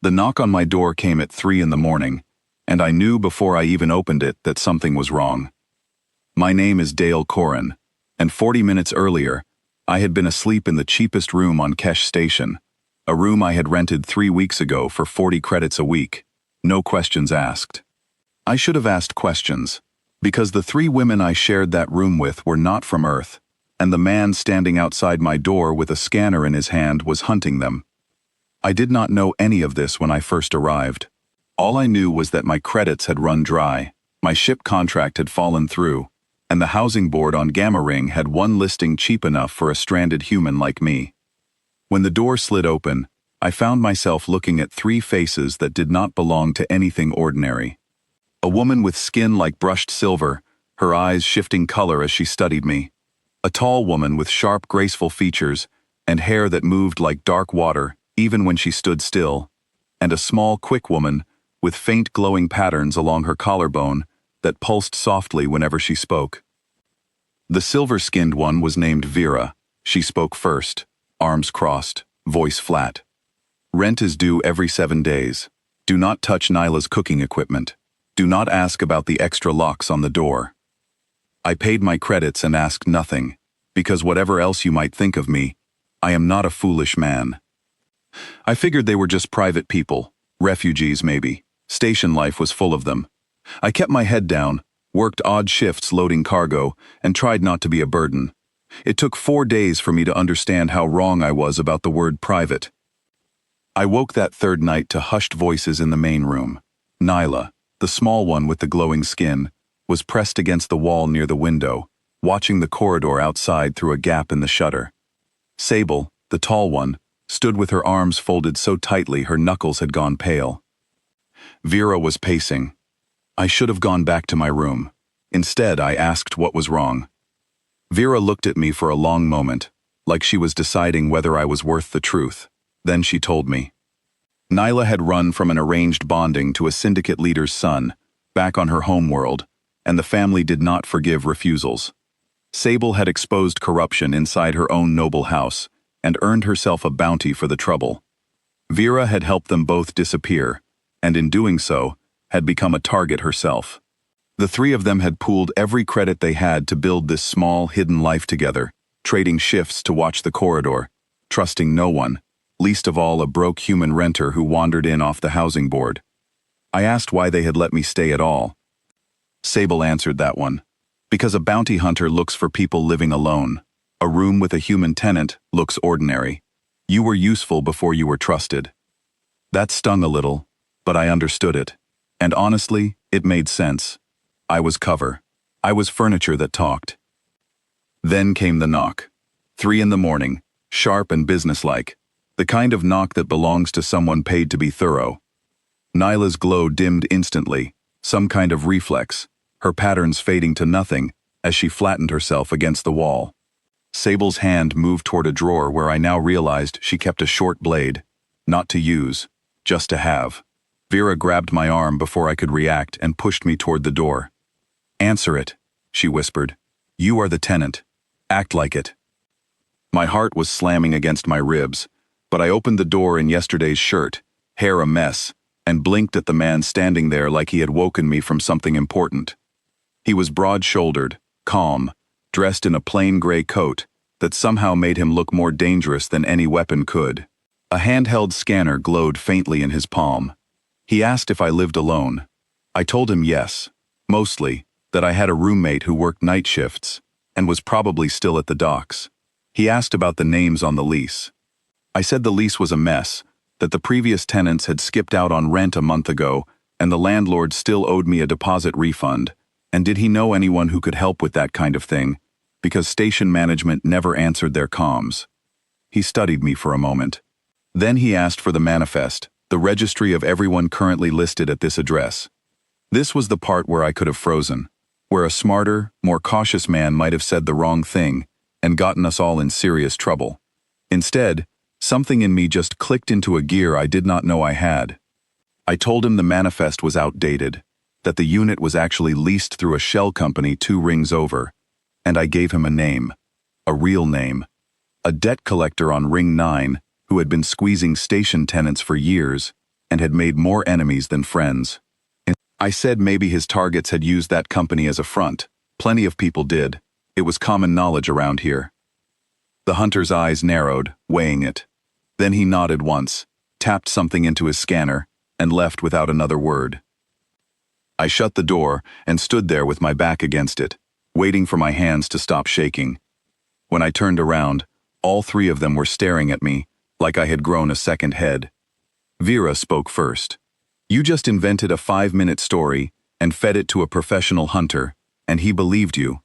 The knock on my door came at 3 in the morning, and I knew before I even opened it that something was wrong. My name is Dale Corrin, and 40 minutes earlier, I had been asleep in the cheapest room on Kesh Station, a room I had rented 3 weeks ago for 40 credits a week. No questions asked. I should have asked questions, because the 3 women I shared that room with were not from Earth, and the man standing outside my door with a scanner in his hand was hunting them. I did not know any of this when I first arrived. All I knew was that my credits had run dry, my ship contract had fallen through, and the housing board on Gamma Ring had one listing cheap enough for a stranded human like me. When the door slid open, I found myself looking at 3 faces that did not belong to anything ordinary. A woman with skin like brushed silver, her eyes shifting color as she studied me. A tall woman with sharp, graceful features and hair that moved like dark water even when she stood still, and a small, quick woman with faint glowing patterns along her collarbone that pulsed softly whenever she spoke. The silver-skinned one was named Vera. She spoke first, arms crossed, voice flat. Rent is due every 7 days. Do not touch Nyla's cooking equipment. Do not ask about the extra locks on the door. I paid my credits and asked nothing, because whatever else you might think of me, I am not a foolish man. I figured they were just private people, refugees maybe. Station life was full of them. I kept my head down, worked odd shifts loading cargo, and tried not to be a burden. It took 4 days for me to understand how wrong I was about the word private. I woke that 3rd night to hushed voices in the main room. Nyla, the small one with the glowing skin, was pressed against the wall near the window, watching the corridor outside through a gap in the shutter. Sable, the tall one, stood with her arms folded so tightly her knuckles had gone pale. Vera was pacing. I should have gone back to my room. Instead, I asked what was wrong. Vera looked at me for a long moment, like she was deciding whether I was worth the truth. Then she told me. Nyla had run from an arranged bonding to a syndicate leader's son, back on her homeworld, and the family did not forgive refusals. Sable had exposed corruption inside her own noble house, and earned herself a bounty for the trouble. Vera had helped them both disappear, and in doing so, had become a target herself. The 3 of them had pooled every credit they had to build this small, hidden life together, trading shifts to watch the corridor, trusting no one, least of all a broke human renter who wandered in off the housing board. I asked why they had let me stay at all. Sable answered that one. Because a bounty hunter looks for people living alone. A room with a human tenant looks ordinary. You were useful before you were trusted. That stung a little, but I understood it. And honestly, it made sense. I was cover. I was furniture that talked. Then came the knock. 3 in the morning, sharp and businesslike. The kind of knock that belongs to someone paid to be thorough. Nyla's glow dimmed instantly, some kind of reflex, her patterns fading to nothing as she flattened herself against the wall. Sable's hand moved toward a drawer where I now realized she kept a short blade, not to use, just to have. Vera grabbed my arm before I could react and pushed me toward the door. "Answer it," she whispered. "You are the tenant. Act like it." My heart was slamming against my ribs, but I opened the door in yesterday's shirt, hair a mess, and blinked at the man standing there like he had woken me from something important. He was broad-shouldered, calm, dressed in a plain gray coat that somehow made him look more dangerous than any weapon could. A handheld scanner glowed faintly in his palm. He asked if I lived alone. I told him yes, mostly, that I had a roommate who worked night shifts and was probably still at the docks. He asked about the names on the lease. I said the lease was a mess, that the previous tenants had skipped out on rent a month ago and the landlord still owed me a deposit refund. And did he know anyone who could help with that kind of thing? Because station management never answered their comms. He studied me for a moment. Then he asked for the manifest, the registry of everyone currently listed at this address. This was the part where I could have frozen, where a smarter, more cautious man might have said the wrong thing and gotten us all in serious trouble. Instead, something in me just clicked into a gear I did not know I had. I told him the manifest was outdated, that the unit was actually leased through a shell company 2 rings over, and I gave him a name, a real name, a debt collector on Ring 9 who had been squeezing station tenants for years and had made more enemies than friends. I said maybe his targets had used that company as a front. Plenty of people did. It was common knowledge around here. The hunter's eyes narrowed, weighing it. Then he nodded once, tapped something into his scanner, and left without another word. I shut the door and stood there with my back against it, waiting for my hands to stop shaking. When I turned around, all three of them were staring at me, like I had grown a second head. Vera spoke first. "You just invented a 5-minute story and fed it to a professional hunter, and he believed you."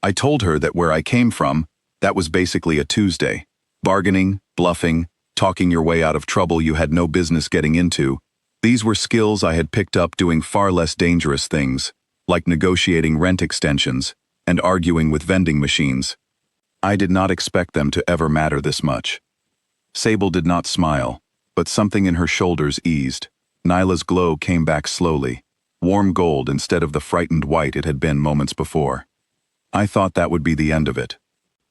I told her that where I came from, that was basically a Tuesday. Bargaining, bluffing, talking your way out of trouble you had no business getting into. These were skills I had picked up doing far less dangerous things, like negotiating rent extensions and arguing with vending machines. I did not expect them to ever matter this much. Sable did not smile, but something in her shoulders eased. Nyla's glow came back slowly, warm gold instead of the frightened white it had been moments before. I thought that would be the end of it.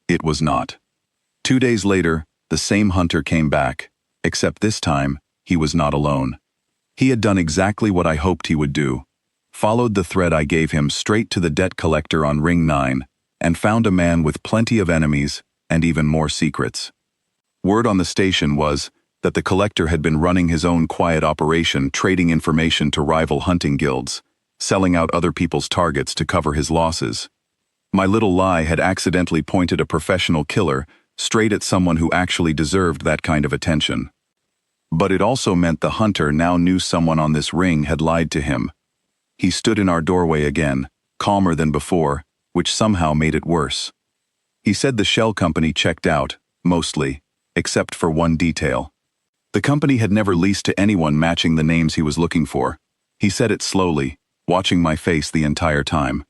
It was not. 2 days later, the same hunter came back, except this time, he was not alone. He had done exactly what I hoped he would do, followed the thread I gave him straight to the debt collector on Ring 9, and found a man with plenty of enemies and even more secrets. Word on the station was that the collector had been running his own quiet operation, trading information to rival hunting guilds, selling out other people's targets to cover his losses. My little lie had accidentally pointed a professional killer straight at someone who actually deserved that kind of attention. But it also meant the hunter now knew someone on this ring had lied to him. He stood in our doorway again, calmer than before, which somehow made it worse. He said the shell company checked out, mostly, except for one detail. The company had never leased to anyone matching the names he was looking for. He said it slowly, watching my face the entire time.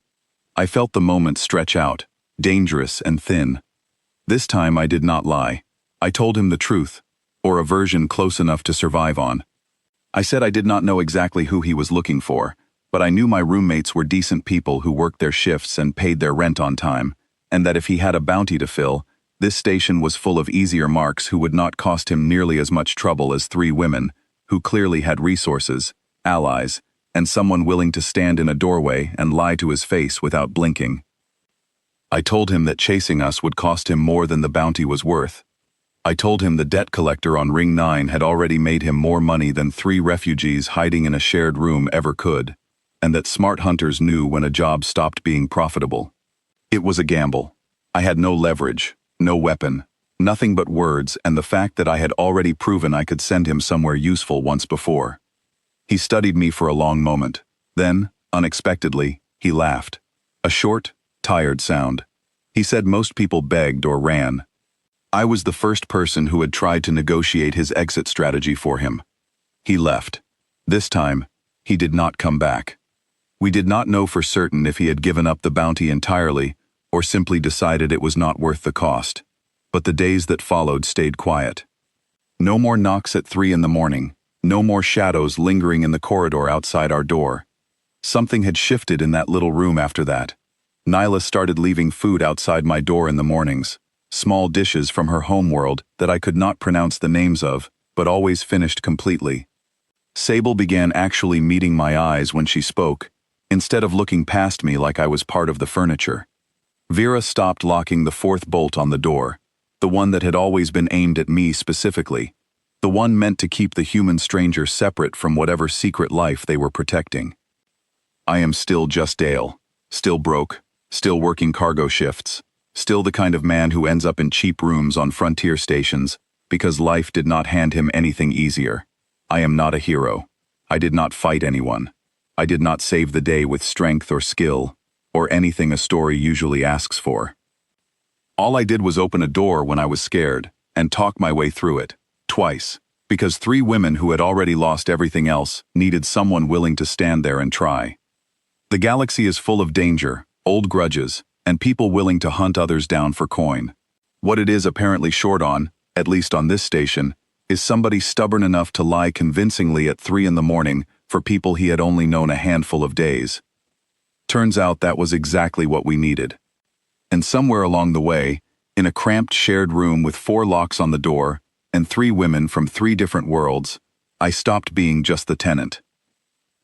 I felt the moment stretch out, dangerous and thin. This time I did not lie. I told him the truth, or a version close enough to survive on. I said I did not know exactly who he was looking for, but I knew my roommates were decent people who worked their shifts and paid their rent on time, and that if he had a bounty to fill, this station was full of easier marks who would not cost him nearly as much trouble as 3 women, who clearly had resources, allies, and someone willing to stand in a doorway and lie to his face without blinking. I told him that chasing us would cost him more than the bounty was worth. I told him the debt collector on Ring 9 had already made him more money than 3 refugees hiding in a shared room ever could, and that smart hunters knew when a job stopped being profitable. It was a gamble. I had no leverage, no weapon, nothing but words and the fact that I had already proven I could send him somewhere useful once before. He studied me for a long moment. Then, unexpectedly, he laughed. A short, tired sound. He said most people begged or ran. I was the first person who had tried to negotiate his exit strategy for him. He left. This time, he did not come back. We did not know for certain if he had given up the bounty entirely or simply decided it was not worth the cost, but the days that followed stayed quiet. No more knocks at 3 in the morning, no more shadows lingering in the corridor outside our door. Something had shifted in that little room after that. Nyla started leaving food outside my door in the mornings. Small dishes from her homeworld that I could not pronounce the names of, but always finished completely. Sable began actually meeting my eyes when she spoke, instead of looking past me like I was part of the furniture. Vera stopped locking the 4th bolt on the door, the one that had always been aimed at me specifically, the one meant to keep the human stranger separate from whatever secret life they were protecting. I am still just Dale, still broke, still working cargo shifts. Still the kind of man who ends up in cheap rooms on frontier stations because life did not hand him anything easier. I am not a hero. I did not fight anyone. I did not save the day with strength or skill, or anything a story usually asks for. All I did was open a door when I was scared and talk my way through it, twice, because 3 women who had already lost everything else needed someone willing to stand there and try. The galaxy is full of danger, old grudges, and people willing to hunt others down for coin. What it is apparently short on, at least on this station, is somebody stubborn enough to lie convincingly at 3 in the morning for people he had only known a handful of days. Turns out that was exactly what we needed. And somewhere along the way, in a cramped shared room with 4 locks on the door and 3 women from 3 different worlds, I stopped being just the tenant.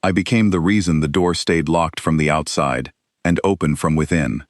I became the reason the door stayed locked from the outside and open from within.